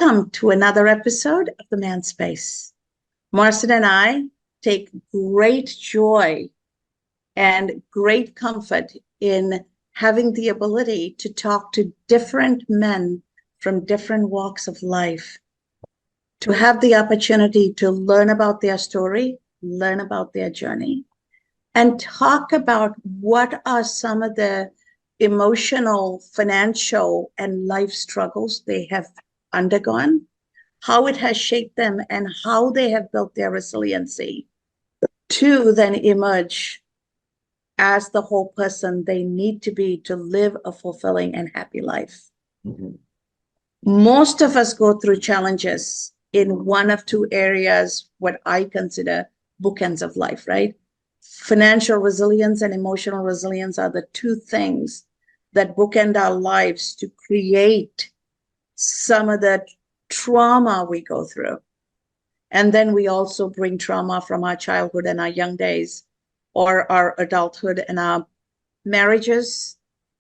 Welcome to another episode of The Man Space. Marcin and I take great joy and great comfort in having the ability to talk to different men from different walks of life, to have the opportunity to learn about their story, learn about their journey, and talk about what are some of the emotional, financial, and life struggles they have undergone, how it has shaped them, and how they have built their resiliency to then emerge as the whole person they need to be to live a fulfilling and happy life. Mm-hmm. Most of us go through challenges in one of two areas, what I consider bookends of life, right? Financial resilience and emotional resilience are the two things that bookend our lives to create some of the trauma we go through. And then we also bring trauma from our childhood and our young days or our adulthood and our marriages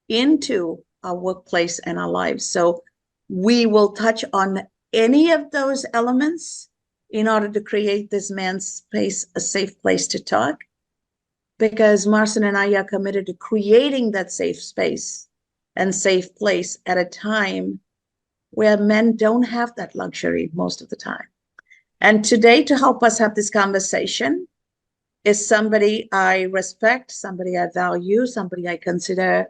into our workplace and our lives. So we will touch on any of those elements in order to create this man's space, a safe place to talk, because Marcin and I are committed to creating that safe space and safe place at a time where men don't have that luxury most of the time. And today, to help us have this conversation, is somebody I respect, somebody I value, somebody I consider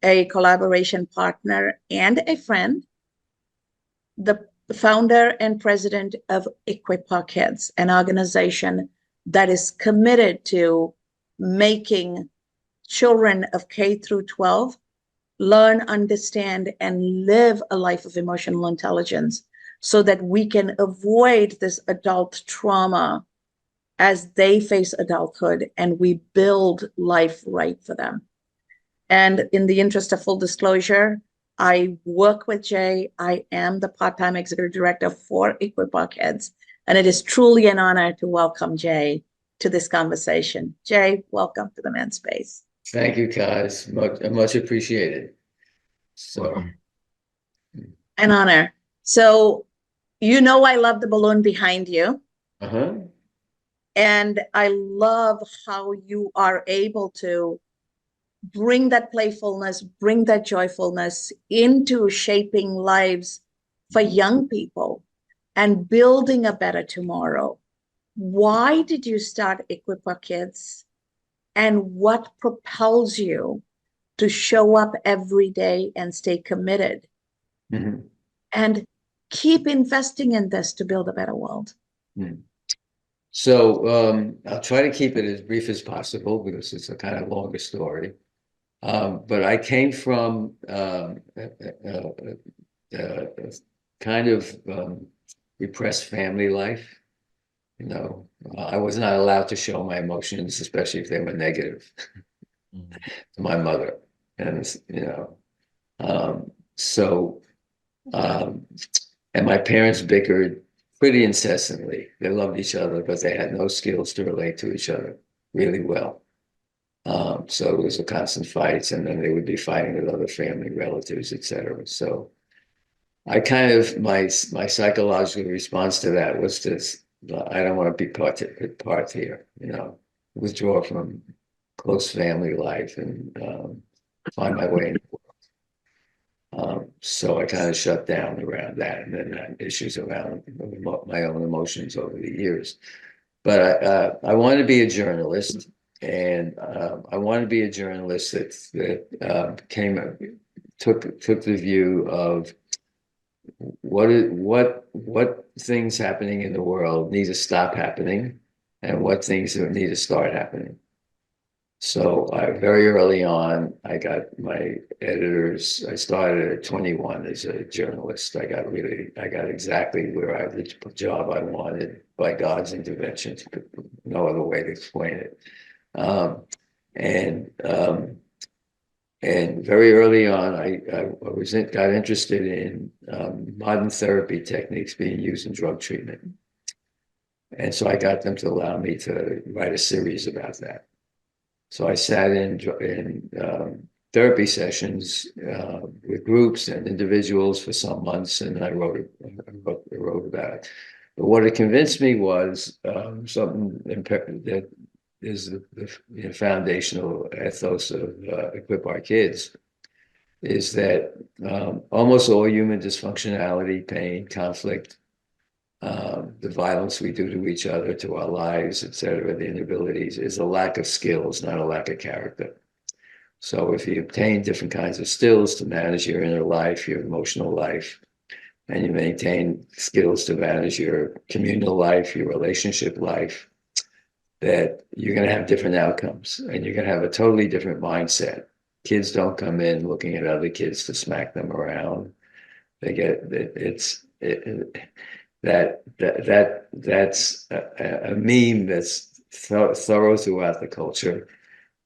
a collaboration partner and a friend, the founder and president of Equip Kids, an organization that is committed to making children of K through 12 learn, understand, and live a life of emotional intelligence so that we can avoid this adult trauma as they face adulthood and we build life right for them. And in the interest of full disclosure, I work with Jay. I am the part-time executive director for Equip Kids, and it is truly an honor to welcome Jay to this conversation. Jay, welcome to the Man Space. Thank you, guys. Much appreciated. So, an honor. So, you know, I love the balloon behind you. And I love how you are able to bring that playfulness, bring that joyfulness into shaping lives for young people and building a better tomorrow. Why did you start Equip Kids? And what propels you to show up every day and stay committed and keep investing in this to build a better world? So I'll try to keep it as brief as possible because it's a kind of longer story. But I came from kind of repressed family life. You know, I was not allowed to show my emotions, especially if they were negative, to my mother. And, you know, and my parents bickered pretty incessantly. They loved each other, but they had no skills to relate to each other really well. So it was a constant fights, and then they would be fighting with other family relatives, etc. So I kind of, my psychological response to that was this: I don't want to be part here, you know, withdraw from close family life and find my way in the world. So I kind of shut down around that, and then had issues around my own emotions over the years. But I wanted to be a journalist, and I wanted to be a journalist that took the view of what things happening in the world need to stop happening, and what things need to start happening. So very early on, I got my editors. I started at 21 as a journalist. I got exactly the job I wanted by God's intervention. No other way to explain it. And very early on, I got interested in modern therapy techniques being used in drug treatment. And so I got them to allow me to write a series about that. So I sat in therapy sessions with groups and individuals for some months, and I wrote about it. But what it convinced me was something that is the foundational ethos of Equip Our Kids, is that almost all human dysfunctionality, pain, conflict, the violence we do to each other, to our lives, etc., the inabilities, is a lack of skills, not a lack of character. So if you obtain different kinds of skills to manage your inner life, your emotional life, and you maintain skills to manage your communal life, your relationship life, that you're going to have different outcomes and you're going to have a totally different mindset. Kids don't come in looking at other kids to smack them around. They get that's a meme that's thorough throughout the culture,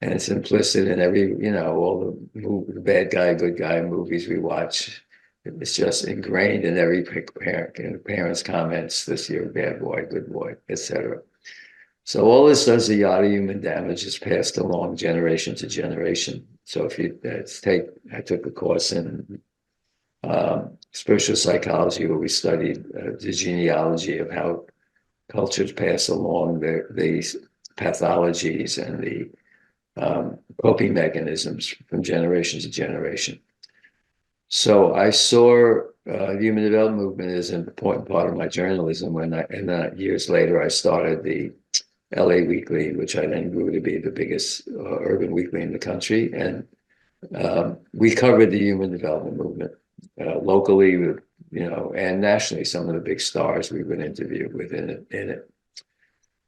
and it's implicit in every, all the bad guy, good guy movies we watch. It's just ingrained in every parent's comments. This year, bad boy, good boy, etc. So all this does a yacht of human damage is passed along generation to generation. So if you I took a course in spiritual psychology where we studied the genealogy of how cultures pass along these pathologies and the coping mechanisms from generation to generation. So I saw the human development movement as an important part of my journalism and then years later I started the LA Weekly, which I then grew to be the biggest urban weekly in the country. And we covered the human development movement locally, and nationally. Some of the big stars we would interview within it.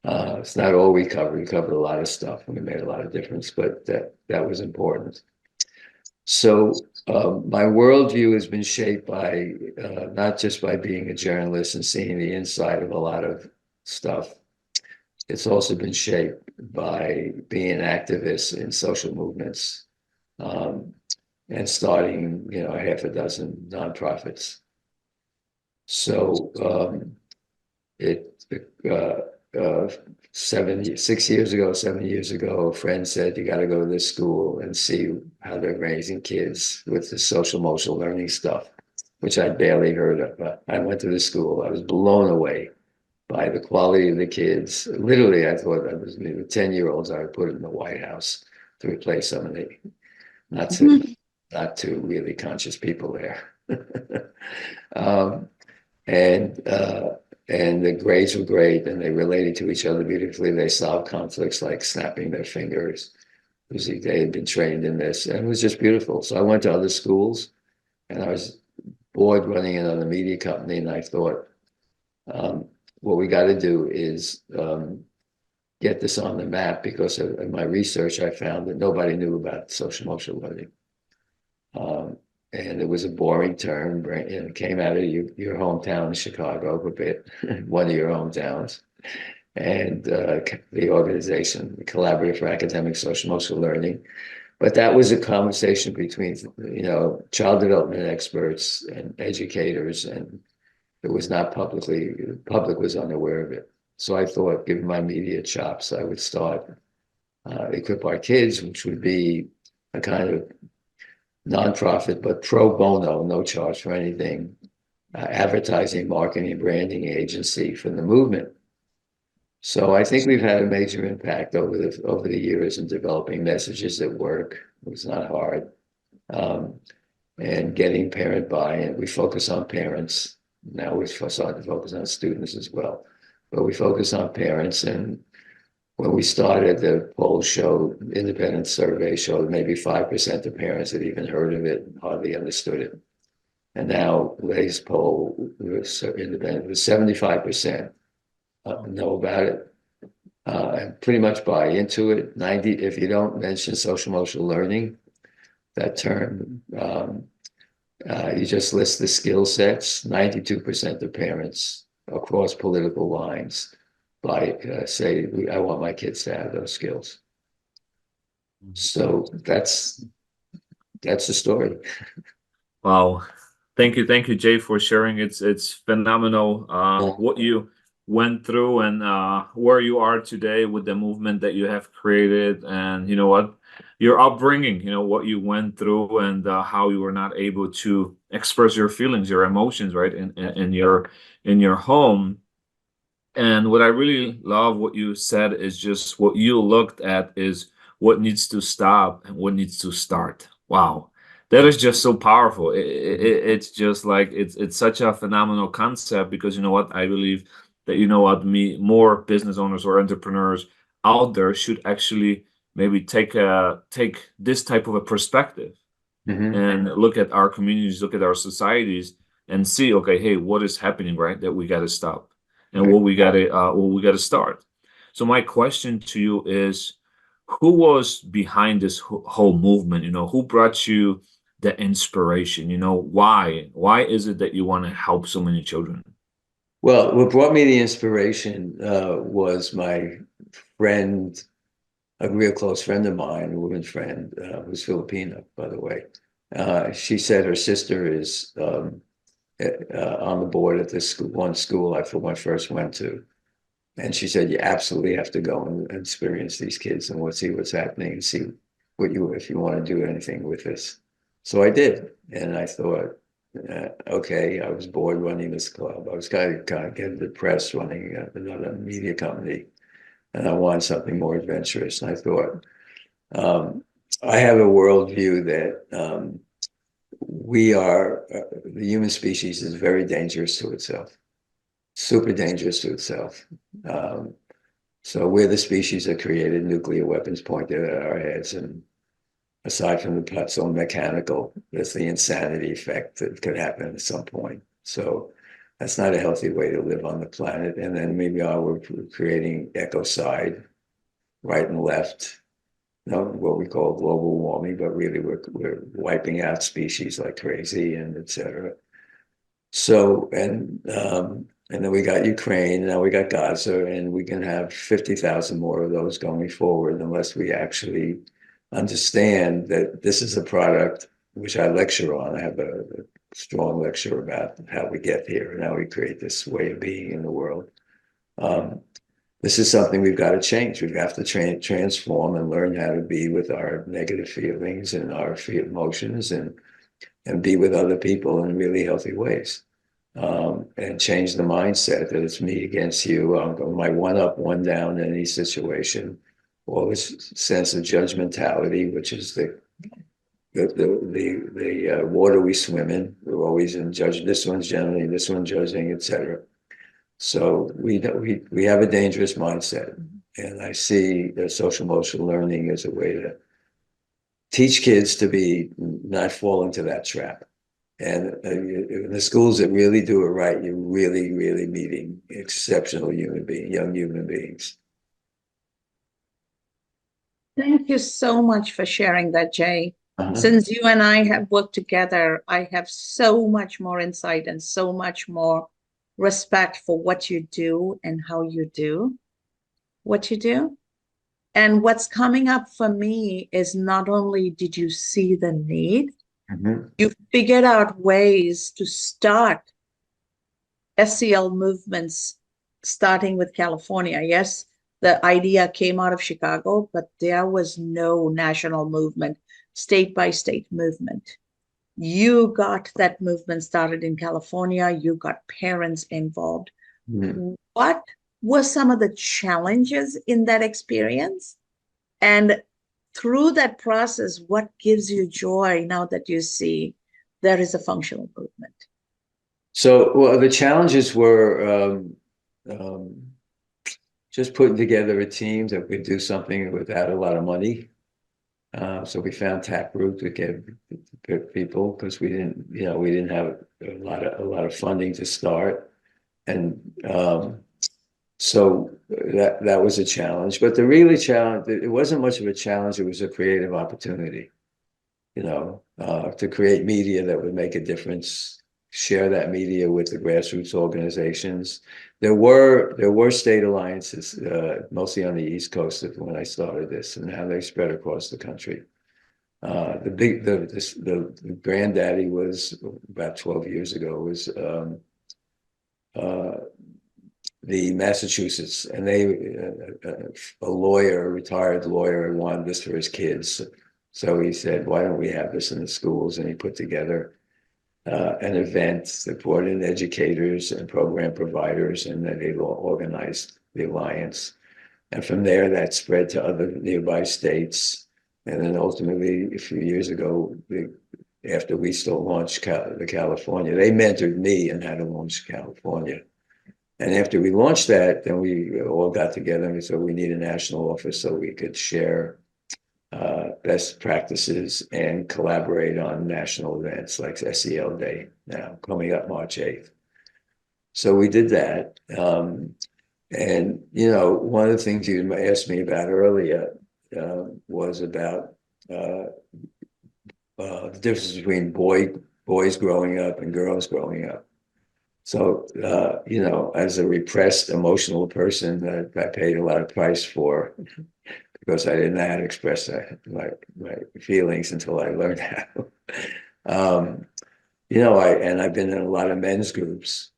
It's not all we covered. We covered a lot of stuff, and we made a lot of difference. But that was important. So my worldview has been shaped by not just by being a journalist and seeing the inside of a lot of stuff. It's also been shaped by being activists in social movements and starting, a half a dozen nonprofits. So 7 years ago, a friend said, you got to go to this school and see how they're raising kids with the social emotional learning stuff, which I barely heard of. But I went to the school. I was blown away by the quality of the kids. Literally, I thought I was 10-year-olds. I would put in the White House to replace some of the not too really conscious people there. And the grades were great, and they related to each other beautifully. They solved conflicts like snapping their fingers. They had been trained in this, and it was just beautiful. So I went to other schools, and I was bored running another media company, and I thought, what we got to do is get this on the map, because in my research, I found that nobody knew about social emotional learning. And it was a boring term. It came out of your hometown in Chicago, a bit, one of your hometowns. And the organization, the Collaborative for Academic Social Emotional Learning. But that was a conversation between, child development experts and educators, and it was not the public was unaware of it. So I thought, given my media chops, I would start Equip Our Kids, which would be a kind of nonprofit, but pro bono, no charge for anything, advertising, marketing, branding agency for the movement. So I think we've had a major impact over the years in developing messages that work. It was not hard. And getting parent buy-in. We focus on parents. Now we're starting to focus on students as well. But we focus on parents, and when we started, the poll showed, independent survey showed maybe 5% of parents had even heard of it, hardly understood it. And now today's poll was independent, was 75% know about it and pretty much buy into it. 90, if you don't mention social emotional learning, that term, you just list the skill sets, 92% of parents across political lines say, I want my kids to have those skills. So that's the story. Wow. Thank you, Jay, for sharing. It's phenomenal what you went through and where you are today with the movement that you have created. And you know what? your upbringing, what you went through, and how you were not able to express your feelings, your emotions, right, in your home. And what I really love what you said is just what you looked at is what needs to stop and what needs to start. Wow. That is just so powerful. It's just like it's such a phenomenal concept, because you know what? I believe that more business owners or entrepreneurs out there should actually maybe take this type of a perspective Hmm. and look at our communities, look at our societies, and see, okay, hey, what is happening, right? That we got to stop, and Right. what we got to start. So my question to you is, who was behind this whole movement? Who brought you the inspiration? Why is it that you want to help so many children? Well, what brought me the inspiration was my friend, a real close friend of mine, a woman friend, who's Filipino, by the way. She said her sister is on the board at this one school I first went to. And she said, you absolutely have to go and experience these kids and see what's happening and see if you want to do anything with this. So I did. And I thought, okay, I was bored running this club. I was kind of getting depressed running another media company. And I wanted something more adventurous. And I thought, um, I have a worldview that the human species is very dangerous to itself, super dangerous to itself. Um, so we're the species that created nuclear weapons pointed at our heads. And aside from the parts so mechanical, there's the insanity effect that could happen at some point. So that's not a healthy way to live on the planet. And then maybe we're creating ecocide, right and left, what we call global warming, but really we're wiping out species like crazy and et cetera. So, and then we got Ukraine, and now we got Gaza, and we can have 50,000 more of those going forward unless we actually understand that this is a product which I lecture on. I have a strong lecture about how we get here and how we create this way of being in the world. Um, this is something we've got to change. We have to transform and learn how to be with our negative feelings and our emotions and be with other people in really healthy ways. And change the mindset that it's me against you. I'm going my one up, one down in any situation. All this sense of judgmentality, which is the water we swim in. We're always in judge. This one's generally, this one judging, etc. So we have a dangerous mindset, and I see social emotional learning as a way to teach kids to be not fall into that trap. And the schools that really do it right, you're really, really meeting exceptional young human beings. Thank you so much for sharing that, Jay. Uh-huh. Since you and I have worked together, I have so much more insight and so much more respect for what you do and how you do what you do. And what's coming up for me is not only did you see the need, Mhm. you figured out ways to start SEL movements, starting with California. Yes, the idea came out of Chicago, but there was no national movement, state by state movement. You got that movement started in California, you got parents involved. Mhm. What were some of the challenges in that experience? And through that process, what gives you joy now that you see there is a functional movement? So, well, the challenges were um, just putting together a team that could do something without a lot of money. So we found taproot to get people because we didn't have a lot of funding to start, and so that was a challenge. But the really challenge, it wasn't much of a challenge. It was a creative opportunity, to create media that would make a difference, share that media with the grassroots organizations. There were state alliances, mostly on the East Coast when I started this, and now they spread across the country. The granddaddy was about 12 years ago was uh, the Massachusetts, and a lawyer, a retired lawyer, wanted this for his kids. So he said, why don't we have this in the schools? And he put together an event that brought in educators and program providers, and then they organized the alliance. And from there, that spread to other nearby states. And then ultimately, a few years ago, after we still launched the California, they mentored me in how to launch California. And after we launched that, then we all got together and we said we need a national office so we could share best practices and collaborate on national events like SEL Day now coming up March 8th. So we did that. And, you know, one of the things you asked me about earlier was about the difference between boys growing up and girls growing up. So, you know, as a repressed emotional person that I paid a lot of price for because I didn't know how to express my feelings until I learned how. You know, I've been in a lot of men's groups.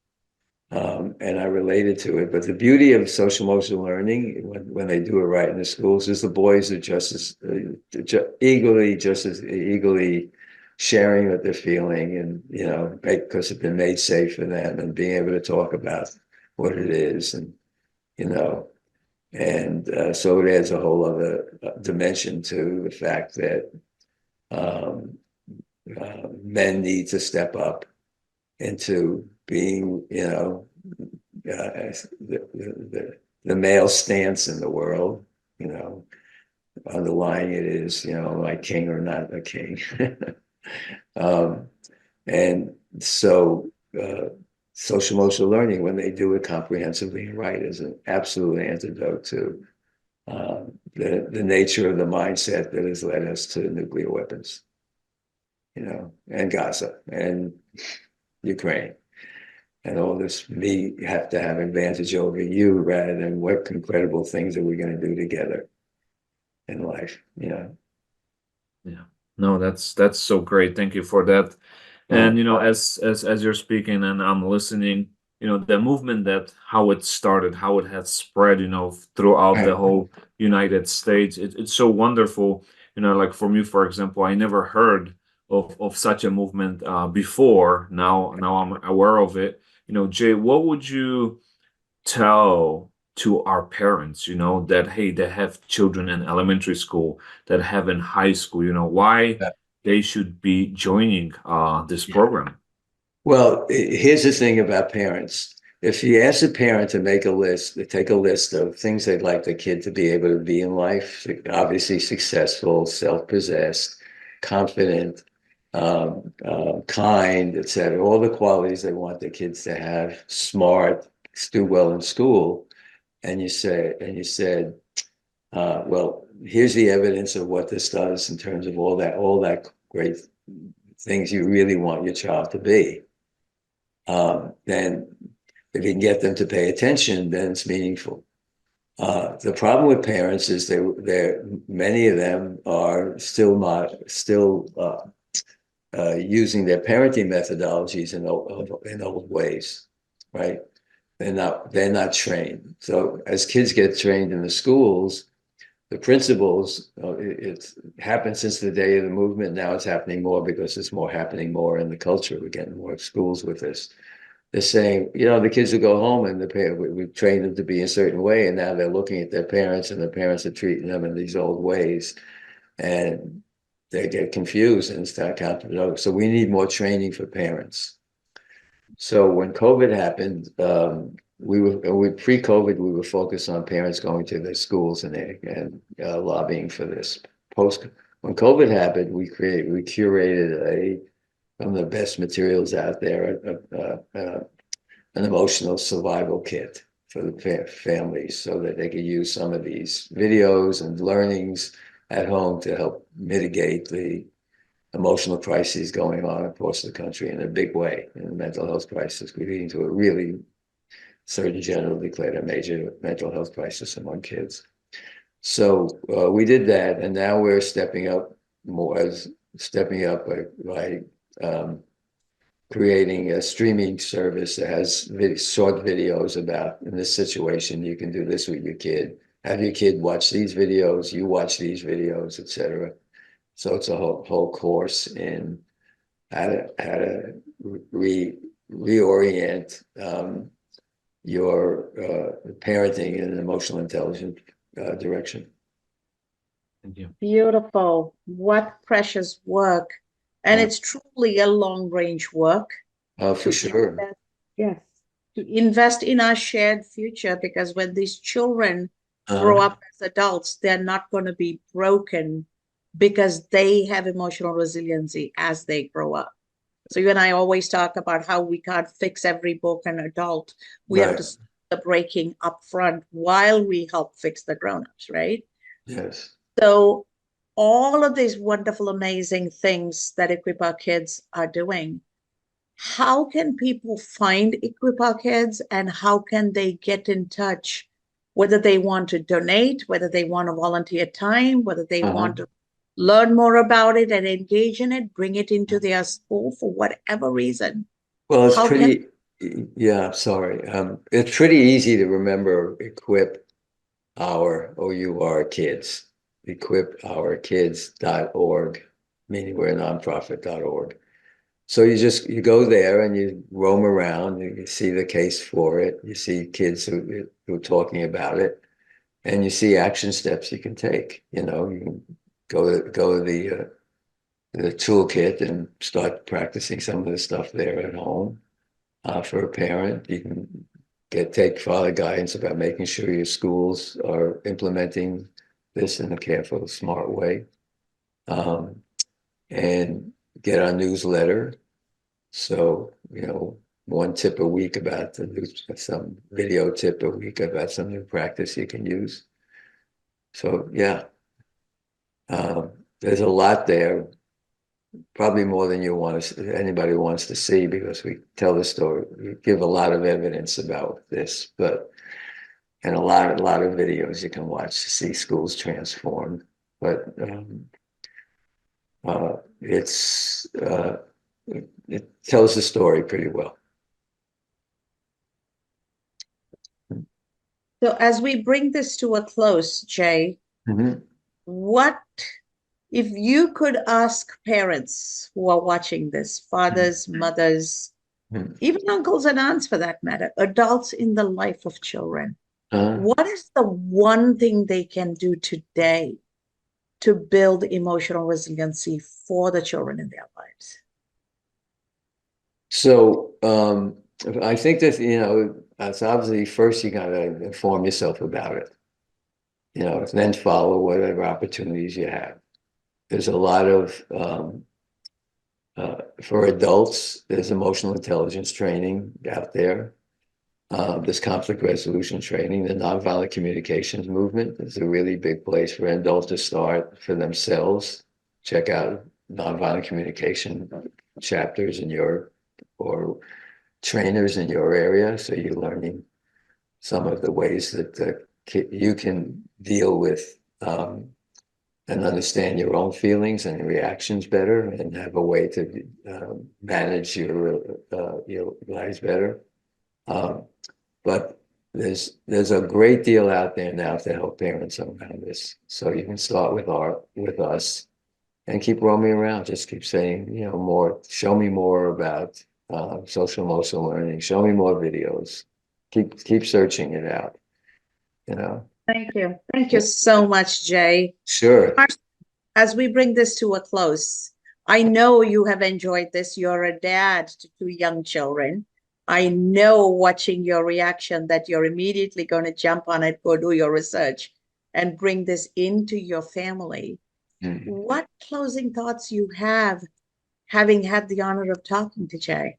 And I related to it. But the beauty of social emotional learning, when they do it right in the schools, is the boys are just as eagerly sharing what they're feeling, and you know, because it's been made safe for them, and being able to talk about what it is, and you know, and so it adds a whole other dimension to the fact that um, men need to step up into being, you know, the male stance in the world, you know, underlying it is, you know, am I king or not a king? And so social emotional learning, when they do it comprehensively and right, is an absolute antidote to the nature of the mindset that has led us to nuclear weapons, you know, and Gaza and Ukraine. And all this, me have to have advantage over you rather than what incredible things are we going to do together in life, you know? Yeah. No, that's so great. Thank you for that. And you know, as you're speaking and I'm listening, you know, the movement, that how it started, how it has spread, you know, throughout the whole United States. It's so wonderful. You know, like for me, for example, I never heard of such a movement before. Now I'm aware of it. You know, Jay, what would you tell to our parents, you know, that hey, they have children in elementary school, that have in high school, you know, why they should be joining this program? Well, here's the thing about parents. If you ask a parent to make a list, to take a list of things they'd like the kid to be able to be in life, obviously successful, self-possessed, confident, kind, etc., all the qualities they want their kids to have, smart, do well in school, and you said, well, here's the evidence of what this does in terms of all that great things you really want your child to be. Then if you can get them to pay attention, then it's meaningful. The problem with parents is they're many of them are still using their parenting methodologies in old ways, right? They're not trained. So as kids get trained in the schools, the principles, it's happened since the day of the movement. Now it's happening more because it's happening more in the culture. We're getting more schools with this. They're saying, you know, the kids will go home and we train them to be a certain way, and now they're looking at their parents, and the parents are treating them in these old ways, and they get confused and start counterproductive. So we need more training for parents. So when COVID happened, pre-COVID, we were focused on parents going to their schools and lobbying for this. When COVID happened, we curated one of the best materials out there, an emotional survival kit for the families, so that they could use some of these videos and learnings at home to help mitigate the emotional crises going on across the country in a big way, in the mental health crisis, leading to a really, Surgeon General declared a major mental health crisis among kids. So we did that, and now we're stepping up by creating a streaming service that has short videos about, in this situation, you can do this with your kid. Have your kid watch these videos, you watch these videos, etc. So it's a whole course in how to reorient your parenting in an emotional intelligence direction. Thank you. Beautiful. What precious work. And it's truly a long range work. For sure. Invest, yes, to invest in our shared future, because when these children grow up as adults, they're not going to be broken because they have emotional resiliency as they grow up. So you and I always talk about how we can't fix every broken adult. We have to stop the breaking up front while we help fix the grown-ups, right? Yes. So all of these wonderful, amazing things that Equip Our Kids are doing, how can people find Equip Our Kids, and how can they get in touch? Whether they want to donate, whether they want to volunteer time, whether they want to learn more about it and engage in it, bring it into their school for whatever reason. Well, it's pretty, yeah, sorry. It's pretty easy to remember Equip Our, O-U-R, Kids. EquipOurKids.org, meaning we're a nonprofit.org. So you go there and you roam around, and you see the case for it. You see kids who are talking about it, and you see action steps you can take. You know, you can go to the toolkit and start practicing some of the stuff there at home. For a parent, you can take father guidance about making sure your schools are implementing this in a careful, smart way, and get our newsletter. So, you know, one tip a week about some video tip a week about some new practice you can use. So, yeah, there's a lot there, probably more than anybody wants to see, because we tell the story, we give a lot of evidence about this, and a lot of videos you can watch to see schools transformed. But it tells the story pretty well. So as we bring this to a close, Jay, what if you could ask parents who are watching this, fathers, mothers, even uncles and aunts for that matter, adults in the life of children, what is the one thing they can do today to build emotional resiliency for the children in their lives? So I think that, you know, it's obviously first you got to inform yourself about it, you know, then follow whatever opportunities you have. There's a lot of, for adults, there's emotional intelligence training out there. There's conflict resolution training. The nonviolent communications movement is a really big place for adults to start for themselves. Check out nonviolent communication chapters in or trainers in your area, so you're learning some of the ways that you can deal with and understand your own feelings and reactions better, and have a way to manage your lives better. But there's a great deal out there now to help parents around this. So you can start with us and keep roaming around. Just keep saying, you know, more. Show me more about social emotional learning. Show me more videos. Keep searching it out. You know. Thank you. Thank you so much, Jay. Sure. As we bring this to a close, I know you have enjoyed this. You're a dad to two young children. I know, watching your reaction, that you're immediately going to jump on it, go do your research, and bring this into your family. What closing thoughts you have, having had the honor of talking to Jay?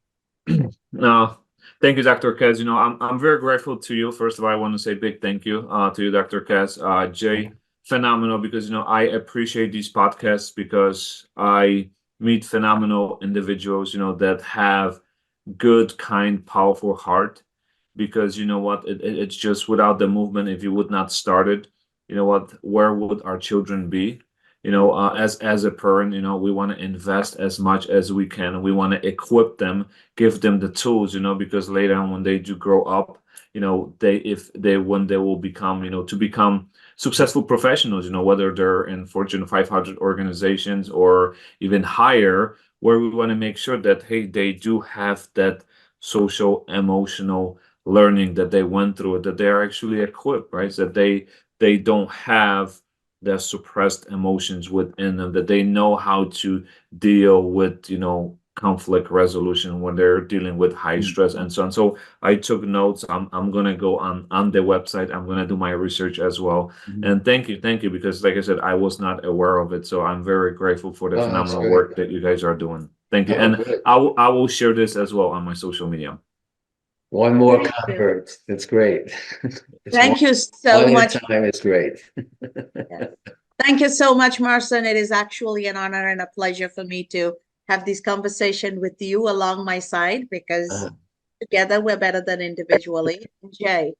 No, thank you, Dr. Kez. You know, I'm very grateful to you. First of all, I want to say big thank you to you, Dr. Kez. Jay, phenomenal, because, you know, I appreciate these podcasts because I meet phenomenal individuals, you know, that have good, kind, powerful heart. Because, you know what, it's just, without the movement, if you would not start it, you know what, where would our children be? as a parent, we want to invest as much as we can. We want to equip them, give them the tools, because later on when they do grow up, when they will become, to become successful professionals, whether they're in Fortune 500 organizations or even higher, where we want to make sure that, hey, they do have that social emotional learning that they went through, that they are actually equipped, right? So that they don't have their suppressed emotions within them, that they know how to deal with, conflict resolution when they're dealing with high stress and so on. So I took notes. I'm gonna go on the website. I'm gonna do my research as well. And thank you, because like I said, I was not aware of it. So I'm very grateful for the Oh, that's phenomenal great. work that you guys are doing. Thank you. Oh, And good. I will share this as well on my social media. One more Thank you. convert. That's great. It's Thank you so one much. at a time is great. Yes. Thank you so much, Marson. It is actually an honor and a pleasure for me to have this conversation with you along my side, because together we're better than individually. Jay,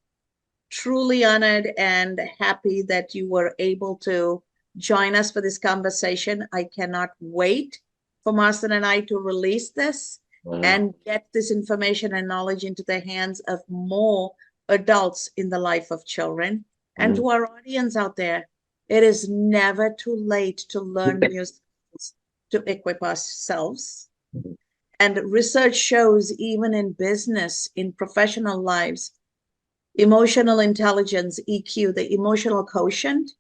truly honored and happy that you were able to join us for this conversation. I cannot wait for Marson and I to release this and get this information and knowledge into the hands of more adults in the life of children. And to our audience out there, it is never too late to learn new skills to equip ourselves. And research shows, even in business, in professional lives, emotional intelligence, EQ, the emotional quotient,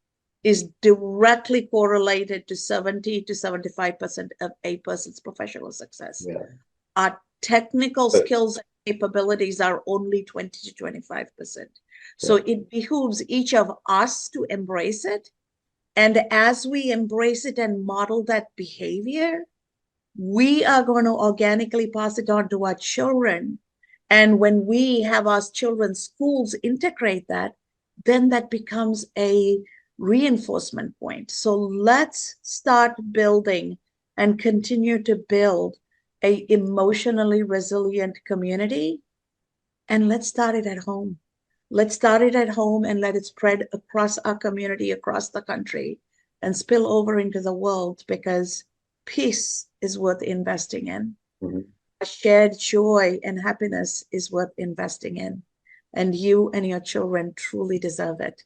is directly correlated to 70 to 75% of a person's professional success. Yeah. Our technical skills and capabilities are only 20 to 25%. So it behooves each of us to embrace it. And as we embrace it and model that behavior, we are going to organically pass it on to our children. And when we have our children's schools integrate that, then that becomes a reinforcement point. So let's start building and continue to build a emotionally resilient community. And let's start it at home. Let's start it at home and let it spread across our community, across the country, and spill over into the world, because peace is worth investing in. A shared joy and happiness is worth investing in. And you and your children truly deserve it.